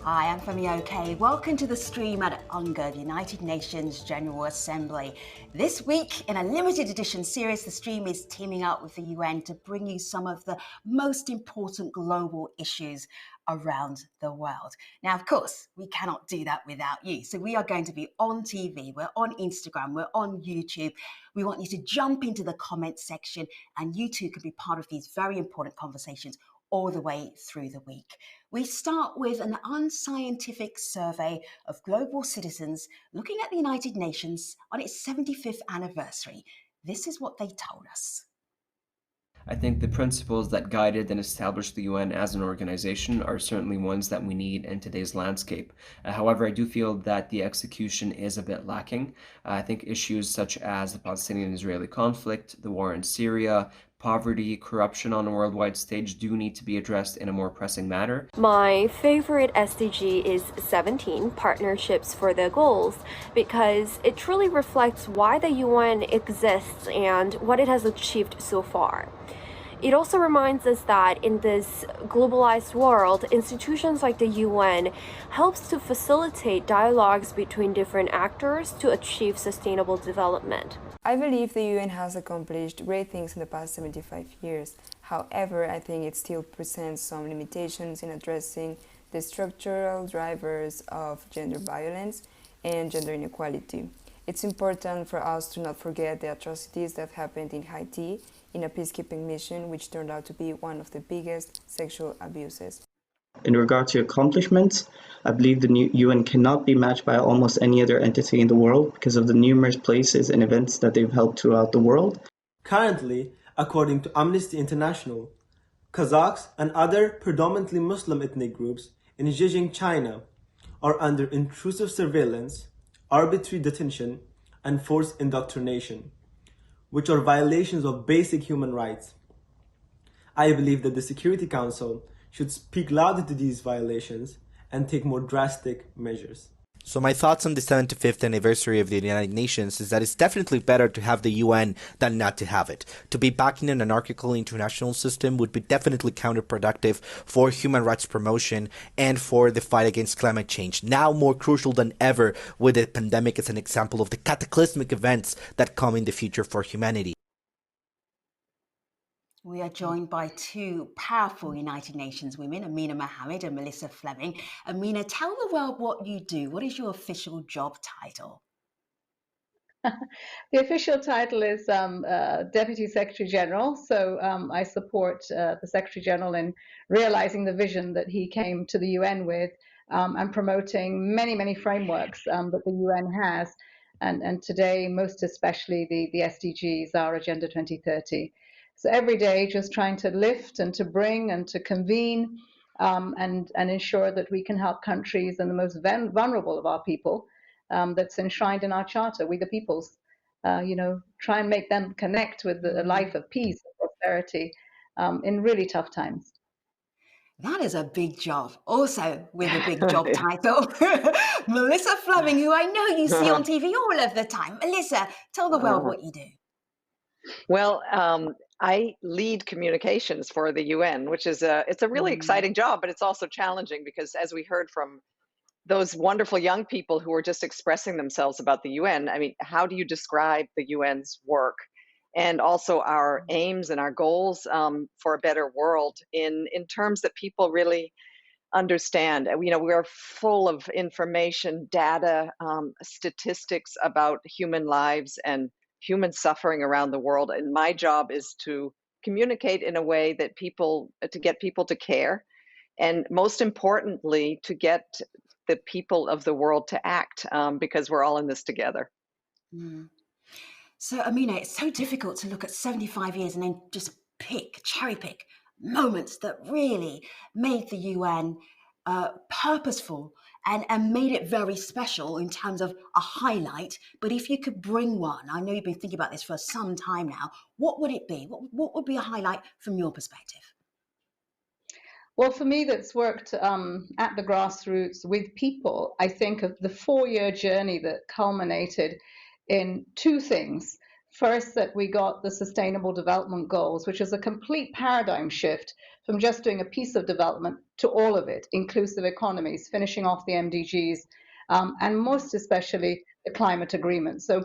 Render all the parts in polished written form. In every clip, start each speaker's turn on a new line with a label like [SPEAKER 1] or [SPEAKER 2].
[SPEAKER 1] Hi, I'm Femi OK. Welcome to the stream at UNGA, the United Nations General Assembly. This week, in a limited edition series, the stream is teaming up with the UN to bring you some of the most important global issues around the world. Now, of course, we cannot do that without you. So we are going to be on TV, we're on Instagram, we're on YouTube. We want you to jump into the comments section, and you too can be part of these very important conversations all the way through the week. We start with an unscientific survey of global citizens looking at the United Nations on its 75th anniversary. This is what they told us.
[SPEAKER 2] I think the principles that guided and established the UN as an organization are certainly ones that we need in today's landscape. However, I do feel that the execution is a bit lacking. I think issues such as the Palestinian-Israeli conflict, the war in Syria, poverty, corruption on a worldwide stage do need to be addressed in a more pressing manner.
[SPEAKER 3] My favorite SDG is 17, Partnerships for the Goals, because it truly reflects why the UN exists and what it has achieved so far. It also reminds us that in this globalized world, institutions like the UN helps to facilitate dialogues between different actors to achieve sustainable development.
[SPEAKER 4] I believe the UN has accomplished great things in the past 75 years. However, I think it still presents some limitations in addressing the structural drivers of gender violence and gender inequality. It's important for us to not forget the atrocities that happened in Haiti in a peacekeeping mission, which turned out to be one of the biggest sexual abuses.
[SPEAKER 5] In regard to accomplishments, I believe the new UN cannot be matched by almost any other entity in the world because of the numerous places and events that they've held throughout the world.
[SPEAKER 6] Currently, according to Amnesty International, Kazakhs and other predominantly Muslim ethnic groups in Xinjiang, China, are under intrusive surveillance, arbitrary detention, and forced indoctrination, which are violations of basic human rights. I believe that the Security Council should speak louder to these violations and take more drastic measures.
[SPEAKER 7] So my thoughts on the 75th anniversary of the United Nations is that it's definitely better to have the UN than not to have it. To be back in an anarchical international system would be definitely counterproductive for human rights promotion and for the fight against climate change. Now more crucial than ever, with the pandemic as an example of the cataclysmic events that come in the future for humanity.
[SPEAKER 1] We are joined by two powerful United Nations women, Amina Mohammed and Melissa Fleming. Amina, tell the world what you do. What is your official job title?
[SPEAKER 8] The official title is Deputy Secretary General. So I support the Secretary General in realizing the vision that he came to the UN with and promoting many, many frameworks that the UN has. And today, most especially the SDGs, our Agenda 2030. So every day, just trying to lift and to bring and to convene and ensure that we can help countries and the most vulnerable of our people that's enshrined in our charter, we the peoples, try and make them connect with a life of peace and prosperity in really tough times.
[SPEAKER 1] That is a big job. Also with a big job title. Melissa Fleming, who I know you see on TV all of the time. Melissa, tell the world what you do.
[SPEAKER 9] Well, I lead communications for the UN, which is it's a really exciting job, but it's also challenging because, as we heard from those wonderful young people who were just expressing themselves about the UN, I mean, how do you describe the UN's work and also our aims and our goals for a better world in terms that people really understand? We are full of information, data, statistics about human lives and human suffering around the world. And my job is to communicate in a way that to get people to care. And most importantly, to get the people of the world to act because we're all in this together.
[SPEAKER 1] Mm. So, Amina, it's so difficult to look at 75 years and then just cherry pick moments that really made the UN purposeful and made it very special in terms of a highlight. But if you could bring one, I know you've been thinking about this for some time now, what would it be? What would be a highlight from your perspective?
[SPEAKER 8] Well, for me, that's worked at the grassroots with people. I think of the 4-year journey that culminated in two things. First, that we got the Sustainable Development Goals, which is a complete paradigm shift from just doing a piece of development to all of it, inclusive economies, finishing off the MDGs, and most especially the climate agreement. So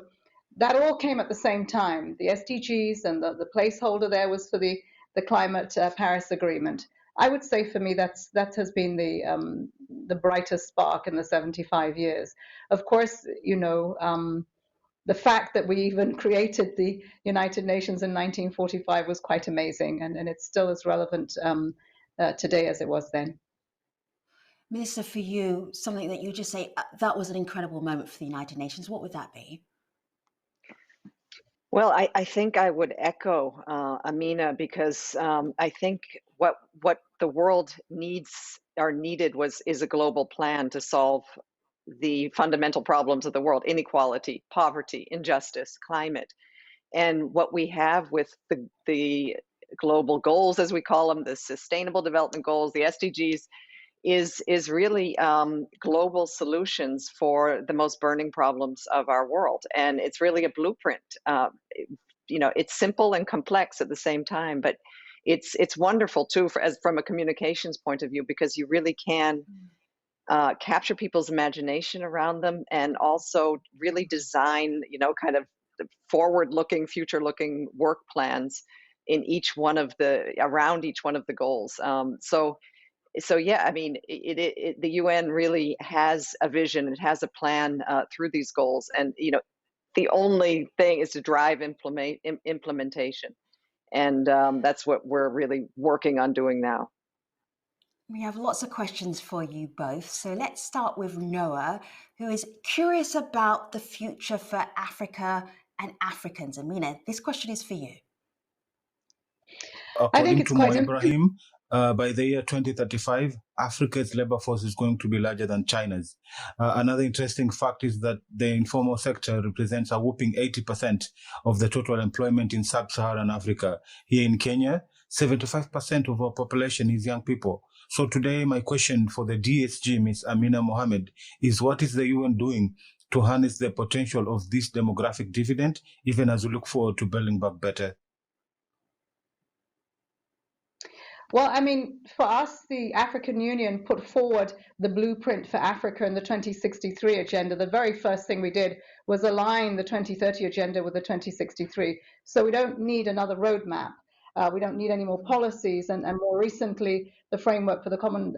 [SPEAKER 8] that all came at the same time. The SDGs and the placeholder there was for the climate Paris Agreement. I would say for me that has been the brightest spark in the 75 years. Of course, the fact that we even created the United Nations in 1945 was quite amazing, and it's still as relevant today as it was then.
[SPEAKER 1] Minister, for you, something that you just say, that was an incredible moment for the United Nations, what would that be?
[SPEAKER 9] Well, I think I would echo Amina, because I think what the world needed is a global plan to solve the fundamental problems of the world: inequality, poverty, injustice, climate. And what we have with the global goals, as we call them, the Sustainable Development Goals, the SDGs, is really global solutions for the most burning problems of our world. And it's really a blueprint. It's simple and complex at the same time, but it's wonderful too from a communications point of view, because you really can capture people's imagination around them, and also really design, kind of forward-looking, future-looking work plans in around each one of the goals. So yeah, I mean, the UN really has a vision. It has a plan through these goals, and the only thing is to drive implementation, and that's what we're really working on doing now.
[SPEAKER 1] We have lots of questions for you both. So let's start with Noah, who is curious about the future for Africa and Africans. Amina, this question is for you.
[SPEAKER 10] According to Mo Ibrahim, by the year 2035, Africa's labor force is going to be larger than China's. Another interesting fact is that the informal sector represents a whopping 80% of the total employment in sub-Saharan Africa. Here in Kenya, 75% of our population is young people. So today, my question for the DSG, Ms. Amina Mohammed, is what is the UN doing to harness the potential of this demographic dividend, even as we look forward to building back better?
[SPEAKER 8] Well, I mean, for us, the African Union put forward the blueprint for Africa in the 2063 agenda. The very first thing we did was align the 2030 agenda with the 2063. So we don't need another roadmap. We don't need any more policies. And more recently, the framework for the Common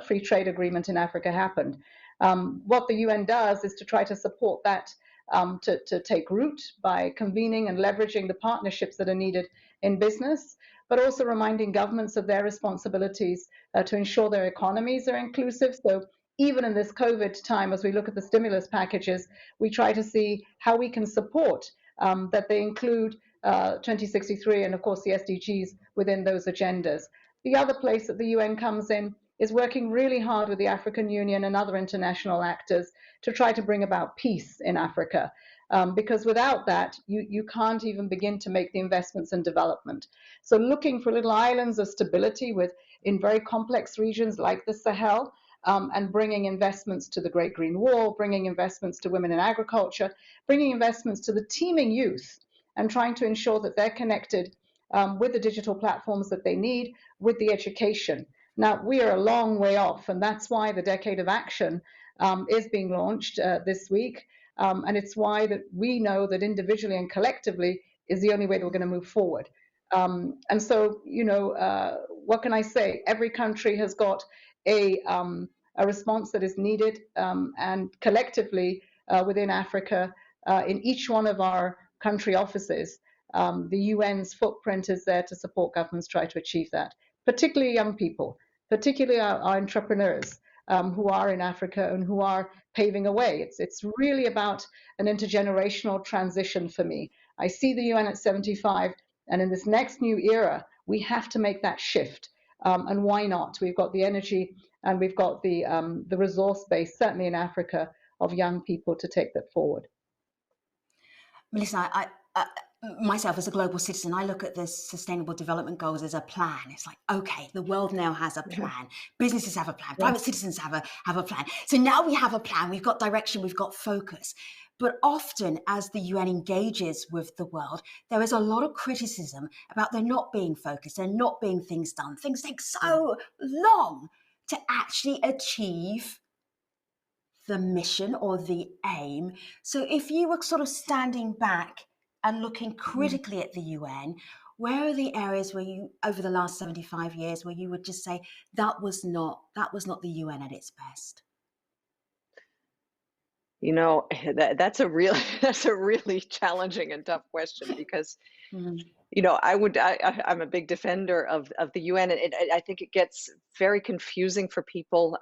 [SPEAKER 8] Free Trade Agreement in Africa happened. What the UN does is to try to support that to take root by convening and leveraging the partnerships that are needed in business, but also reminding governments of their responsibilities to ensure their economies are inclusive. So even in this COVID time, as we look at the stimulus packages, we try to see how we can support that they include 2063 and, of course, the SDGs within those agendas. The other place that the UN comes in is working really hard with the African Union and other international actors to try to bring about peace in Africa. Because without that, you can't even begin to make the investments in development. So looking for little islands of stability in very complex regions like the Sahel, and bringing investments to the Great Green Wall, bringing investments to women in agriculture, bringing investments to the teeming youth, and trying to ensure that they're connected with the digital platforms that they need, with the education. Now, we are a long way off, and that's why the Decade of Action is being launched this week. And it's why that we know that individually and collectively is the only way that we're going to move forward. And so, what can I say? Every country has got a response that is needed, and collectively within Africa, in each one of our country offices, the UN's footprint is there to support governments try to achieve that, particularly young people, particularly our entrepreneurs. Who are in Africa and who are paving a way. It's really about an intergenerational transition for me. I see the UN at 75, and in this next new era, we have to make that shift. And why not? We've got the energy and we've got the resource base, certainly in Africa, of young people to take that forward.
[SPEAKER 1] Melissa, myself as a global citizen, I look at the Sustainable Development Goals as a plan. It's like, okay, the world now has a plan. Businesses have a plan. Private citizens have a plan. So now we have a plan. We've got direction. We've got focus. But often, as the UN engages with the world, there is a lot of criticism about there not being focused, there not being things done. Things take so long to actually achieve the mission or the aim. So if you were sort of standing back and looking critically at the UN, where are the areas where you, over the last 75 years, where you would just say that was not the UN at its best?
[SPEAKER 9] You know, that's a real that's a really challenging and tough question because you know, I'm a big defender of the UN, and I think it gets very confusing for people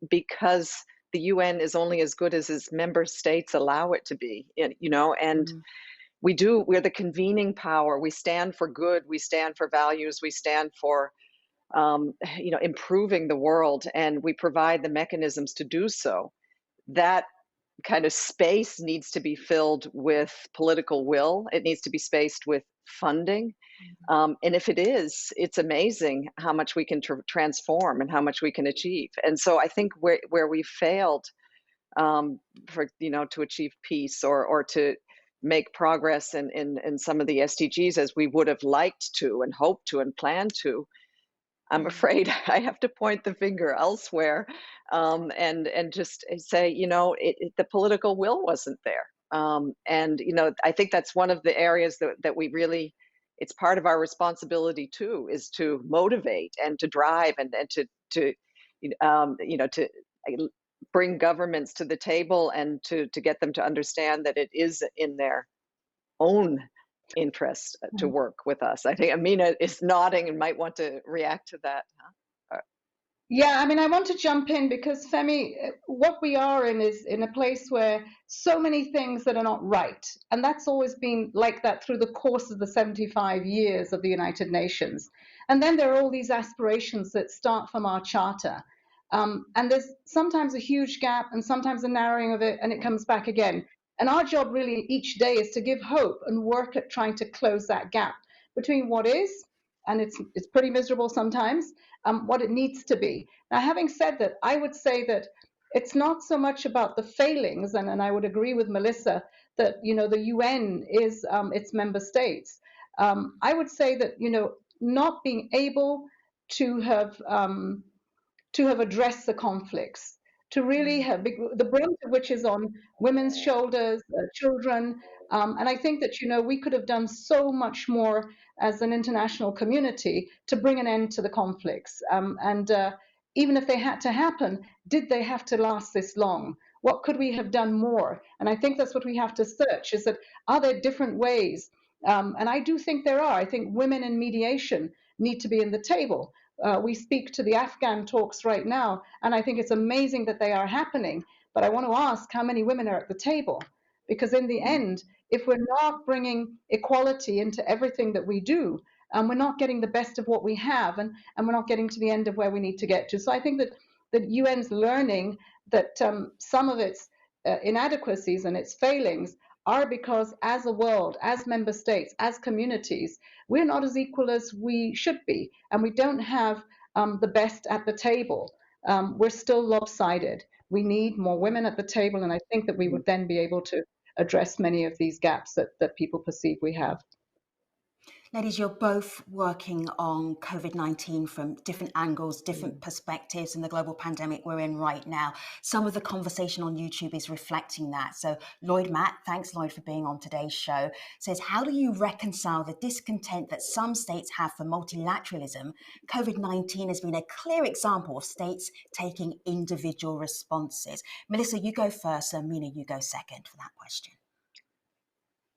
[SPEAKER 9] because the UN is only as good as its member states allow it to be. You know, and we're the convening power. We stand for good. We stand for values. We stand for you know, improving the world, and we provide the mechanisms to do so. That kind of space needs to be filled with political will. It needs to be spaced with funding. And if it is, it's amazing how much we can transform and how much we can achieve. And so I think where we failed for, you know, to achieve peace or to make progress in some of the SDGs as we would have liked to and hoped to and planned to, I'm afraid I have to point the finger elsewhere, and just say, you know, the political will wasn't there. And you know, I think that's one of the areas that we really, it's part of our responsibility too, is to motivate and to drive and to you know, to bring governments to the table and to get them to understand that it is in their own interest to work with us. I think Amina is nodding and might want to react to that.
[SPEAKER 8] Yeah, I mean, I want to jump in because Femi, what we are in is in a place where so many things that are not right. And that's always been like that through the course of the 75 years of the United Nations. And then there are all these aspirations that start from our charter. And there's sometimes a huge gap and sometimes a narrowing of it, and it comes back again. And our job really each day is to give hope and work at trying to close that gap between what is, and it's pretty miserable sometimes, what it needs to be. Now, having said that, I would say that it's not so much about the failings, and I would agree with Melissa that, you know, the UN is its member states. I would say that, you know, not being able to have addressed the conflicts, to really have the brunt of which is on women's shoulders, children, and I think that, you know, we could have done so much more as an international community to bring an end to the conflicts. And even if they had to happen, did they have to last this long? What could we have done more? And I think that's what we have to search, is that are there different ways? And I do think there are. I think women in mediation need to be in the table. We speak to the Afghan talks right now, and I think it's amazing that they are happening. But I want to ask how many women are at the table? Because in the end, if we're not bringing equality into everything that we do, we're not getting the best of what we have, and we're not getting to the end of where we need to get to. So I think that the UN's learning that some of its inadequacies and its failings are because as a world, as member states, as communities, we're not as equal as we should be, and we don't have the best at the table. We're still lopsided. We need more women at the table, and I think that we would then be able to address many of these gaps that people perceive we have.
[SPEAKER 1] Ladies, you're both working on COVID-19 from different angles, different perspectives in the global pandemic we're in right now. Some of the conversation on YouTube is reflecting that. So Lloyd Matt, thanks Lloyd for being on today's show, says, how do you reconcile the discontent that some states have for multilateralism? COVID-19 has been a clear example of states taking individual responses. Melissa, you go first, and Mina, you go second for that question.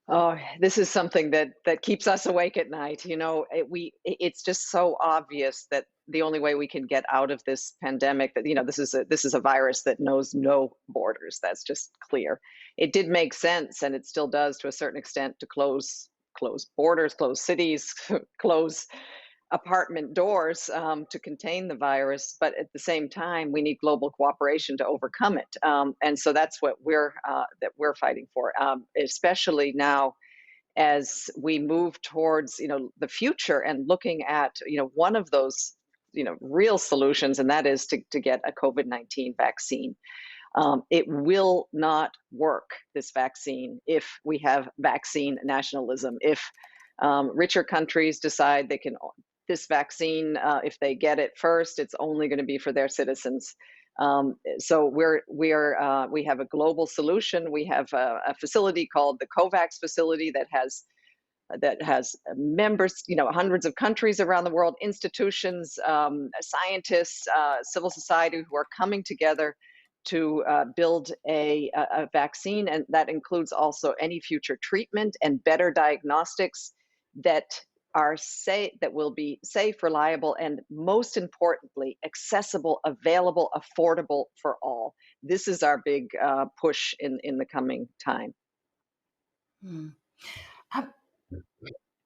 [SPEAKER 9] Oh, this is something that keeps us awake at night. You know, it's just so obvious that the only way we can get out of this pandemic, that, you know, this is a virus that knows no borders. That's just clear. It did make sense, and it still does to a certain extent, to close borders, close cities, close apartment doors to contain the virus. But at the same time, we need global cooperation to overcome it. And so that's what we're fighting for, especially now as we move towards, the future and looking at, one of those, real solutions, and that is to get a COVID-19 vaccine. It will not work, this vaccine, if we have vaccine nationalism. If richer countries decide they can, this vaccine, if they get it first, it's only going to be for their citizens. So we have a global solution. We have a facility called the COVAX facility that has members, hundreds of countries around the world, institutions, scientists, civil society who are coming together to build a vaccine, and that includes also any future treatment and better diagnostics that will be safe, reliable, and most importantly, accessible, available, affordable for all. This is our big push in the coming time.
[SPEAKER 1] Hmm.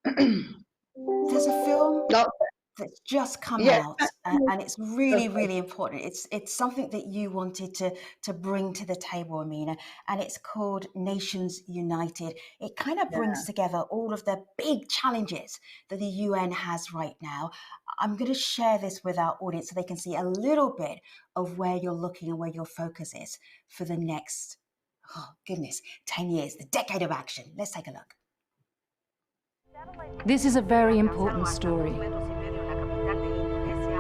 [SPEAKER 1] There's a film that's just come out, and it's really, really important. It's something that you wanted to bring to the table, Amina, and it's called Nations United. It kind of brings together all of the big challenges that the UN has right now. I'm going to share this with our audience so they can see a little bit of where you're looking and where your focus is for the next, 10 years, the decade of action. Let's take a look.
[SPEAKER 11] This is a very important story.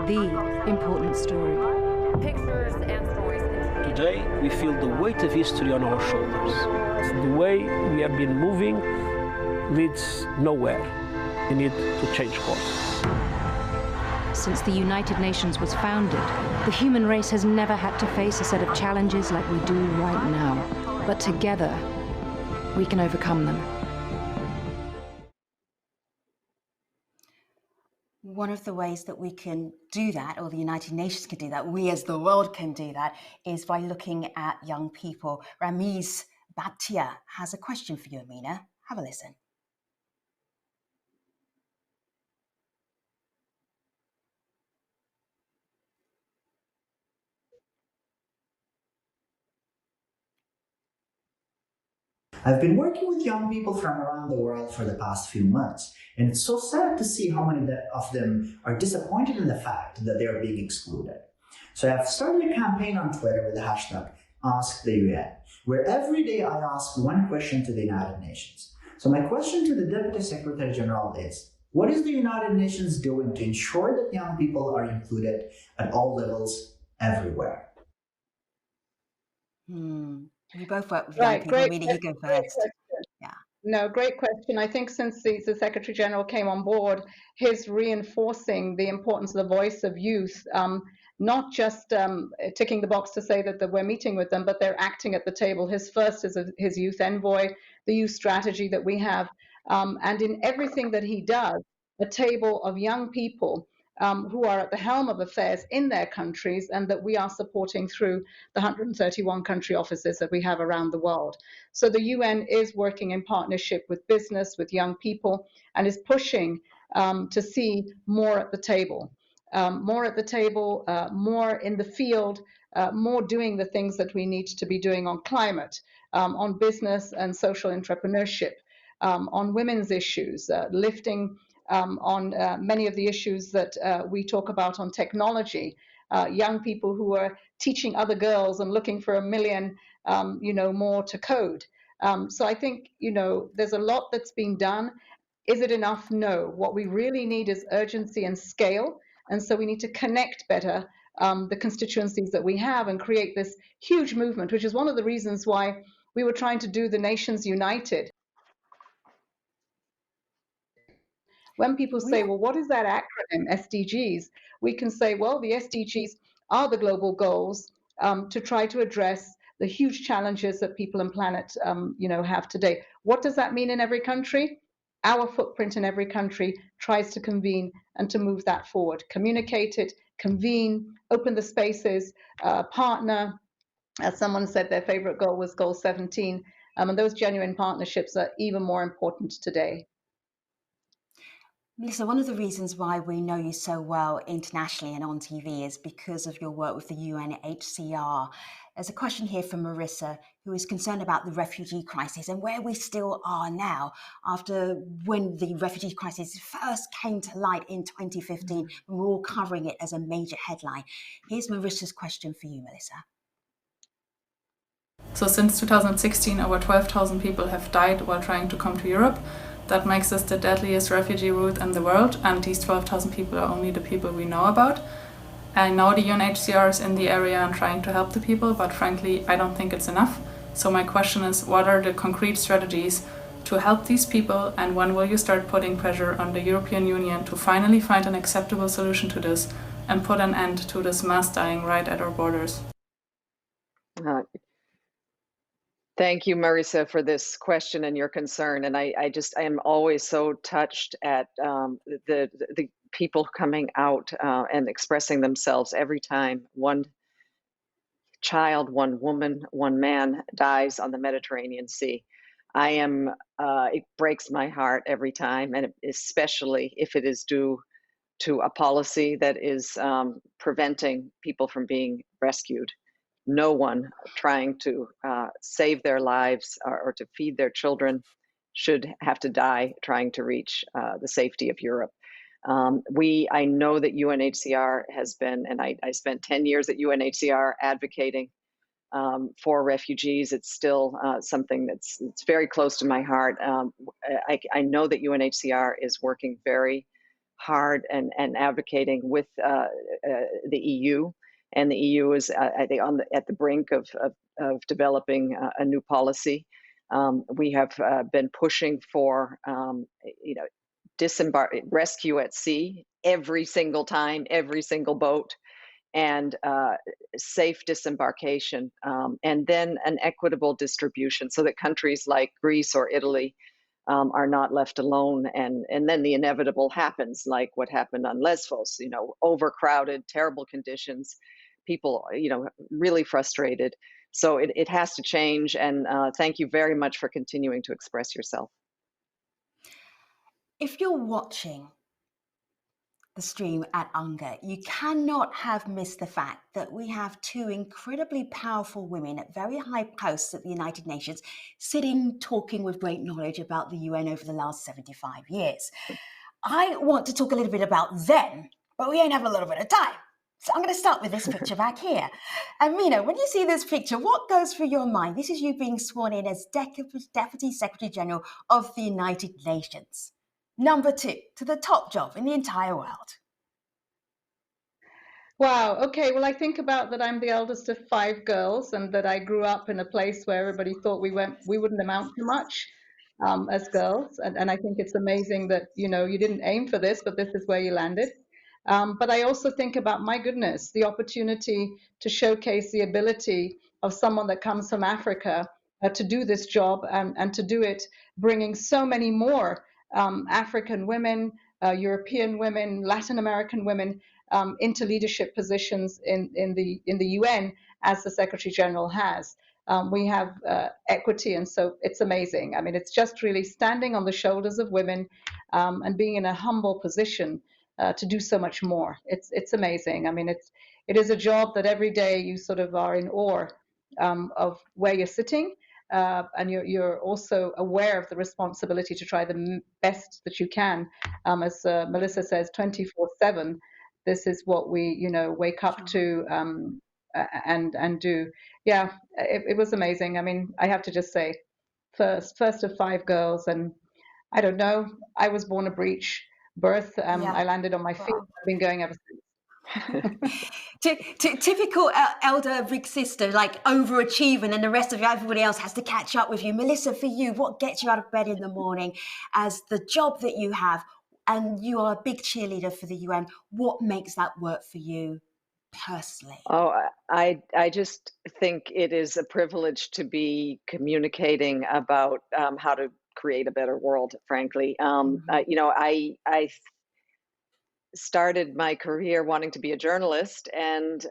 [SPEAKER 11] The important story.
[SPEAKER 3] Pictures and stories.
[SPEAKER 12] Today, we feel the weight of history on our shoulders. The way we have been moving leads nowhere. We need to change course.
[SPEAKER 11] Since the United Nations was founded, the human race has never had to face a set of challenges like we do right now. But together, we can overcome them.
[SPEAKER 1] One of the ways that we can do that, or the United Nations can do that, we as the world can do that, is by looking at young people. Ramiz Bhatia has a question for you, Amina. Have a listen.
[SPEAKER 13] I've been working with young people from around the world for the past few months, and it's so sad to see how many of them are disappointed in the fact that they are being excluded. So I've started a campaign on Twitter with the hashtag #AskTheUN, where every day I ask one question to the United Nations. So my question to the Deputy Secretary General is, what is the United Nations doing to ensure that young people are included at all levels, everywhere?
[SPEAKER 1] You both work with young people. Amina, you go first.
[SPEAKER 8] No, great question. I think since the Secretary General came on board, his reinforcing the importance of the voice of youth, not just ticking the box to say that we're meeting with them, but they're acting at the table. His first is his youth envoy, the youth strategy that we have, and in everything that he does, a table of young people who are at the helm of affairs in their countries, and that we are supporting through the 131 country offices that we have around the world. So the UN is working in partnership with business, with young people, and is pushing to see more at the table. More at the table, more in the field, more doing the things that we need to be doing on climate, on business and social entrepreneurship, on women's issues, lifting on many of the issues that we talk about on technology, young people who are teaching other girls and looking for 1 million, more to code. So I think, there's a lot that's been done. Is it enough? No. What we really need is urgency and scale. And so we need to connect better the constituencies that we have and create this huge movement, which is one of the reasons why we were trying to do the Nations United. When people say, well, what is that acronym, SDGs? We can say, well, the SDGs are the global goals to try to address the huge challenges that people and planet, have today. What does that mean in every country? Our footprint in every country tries to convene and to move that forward. Communicate it, convene, open the spaces, partner. As someone said, their favorite goal was goal 17. And those genuine partnerships are even more important today.
[SPEAKER 1] Melissa, one of the reasons why we know you so well internationally and on TV is because of your work with the UNHCR. There's a question here from Marissa, who is concerned about the refugee crisis and where we still are now after when the refugee crisis first came to light in 2015, when we were all covering it as a major headline. Here's Marissa's question for you, Melissa.
[SPEAKER 14] So since 2016, over 12,000 people have died while trying to come to Europe. That makes us the deadliest refugee route in the world, and these 12,000 people are only the people we know about. I know the UNHCR is in the area and trying to help the people, but frankly, I don't think it's enough. So my question is, what are the concrete strategies to help these people, and when will you start putting pressure on the European Union to finally find an acceptable solution to this and put an end to this mass dying right at our borders?
[SPEAKER 9] Thank you, Marisa, for this question and your concern. And I am always so touched at the people coming out and expressing themselves every time one child, one woman, one man dies on the Mediterranean Sea. It breaks my heart every time, and especially if it is due to a policy that is preventing people from being rescued. No one trying to save their lives or to feed their children should have to die trying to reach the safety of Europe. I know that UNHCR has been, and I spent 10 years at UNHCR advocating for refugees. It's still something it's very close to my heart. I know that UNHCR is working very hard and advocating with the EU. And the EU is, I think, at the brink of developing a new policy. We have been pushing for, rescue at sea every single time, every single boat, and safe disembarkation, and then an equitable distribution so that countries like Greece or Italy are not left alone, and then the inevitable happens, like what happened on Lesbos, overcrowded, terrible conditions, people, really frustrated. So it has to change, and thank you very much for continuing to express yourself.
[SPEAKER 1] If you're watching the stream at UNGA, you cannot have missed the fact that we have two incredibly powerful women at very high posts at the United Nations sitting, talking with great knowledge about the UN over the last 75 years. I want to talk a little bit about them, but we ain't have a little bit of time. So I'm going to start with this picture back here. And Mina, when you see this picture, what goes through your mind? This is you being sworn in as Deputy Secretary General of the United Nations. Number 2, to the top job in the entire world.
[SPEAKER 8] Wow. Okay. Well, I think about that I'm the eldest of 5 girls, and that I grew up in a place where everybody thought we wouldn't amount to much as girls. And I think it's amazing that, you didn't aim for this, but this is where you landed. But I also think about, my goodness, the opportunity to showcase the ability of someone that comes from Africa to do this job, and to do it bringing so many more African women, European women, Latin American women into leadership positions in the UN, as the Secretary General has. We have equity, and so it's amazing. I mean, it's just really standing on the shoulders of women and being in a humble position to do so much more. It's amazing. I mean, it is a job that every day you sort of are in awe of where you're sitting, and you're also aware of the responsibility to try the best that you can. As Melissa says, 24/7. This is what we, wake up to and do. Yeah, it was amazing. I mean, I have to just say, first of 5 girls, and I don't know, I was born a breech birth. I landed on my feet. I've been going ever since.
[SPEAKER 1] Typical elder big sister, like overachieving, and the rest of everybody else has to catch up with you. Melissa, for you, what gets you out of bed in the morning as the job that you have, and you are a big cheerleader for the UN? What makes that work for you personally?
[SPEAKER 9] Oh, I just think it is a privilege to be communicating about how to create a better world, frankly. I started my career wanting to be a journalist, and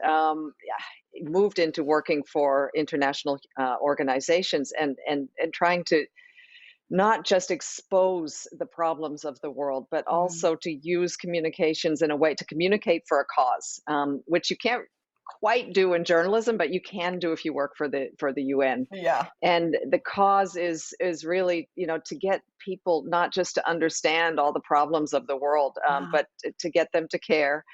[SPEAKER 9] moved into working for international organizations, and trying to not just expose the problems of the world, but also to use communications in a way to communicate for a cause, which you can't quite do in journalism, but you can do if you work for the UN.
[SPEAKER 1] Yeah.
[SPEAKER 9] And the cause is really, to get people not just to understand all the problems of the world, but to get them to care.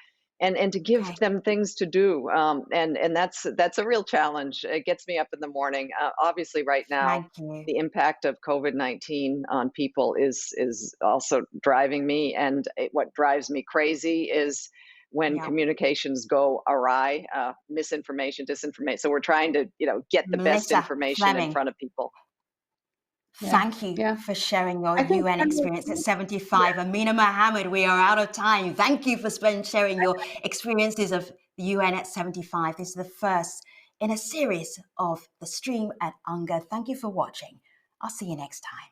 [SPEAKER 9] And to give them things to do, and that's a real challenge. It gets me up in the morning. Obviously, right now,
[SPEAKER 1] Thank you.
[SPEAKER 9] the impact of COVID-19 on people is also driving me. And what drives me crazy is when communications go awry, misinformation, disinformation. So we're trying to, get the best
[SPEAKER 1] Melissa
[SPEAKER 9] information in
[SPEAKER 1] Fleming,
[SPEAKER 9] front of people.
[SPEAKER 1] thank you for sharing your UN experience at 75. Amina Mohammed, we are out of time. Thank you for sharing your experiences of the UN at 75. This is the first in a series of the stream at UNGA. Thank you for watching. I'll see you next time.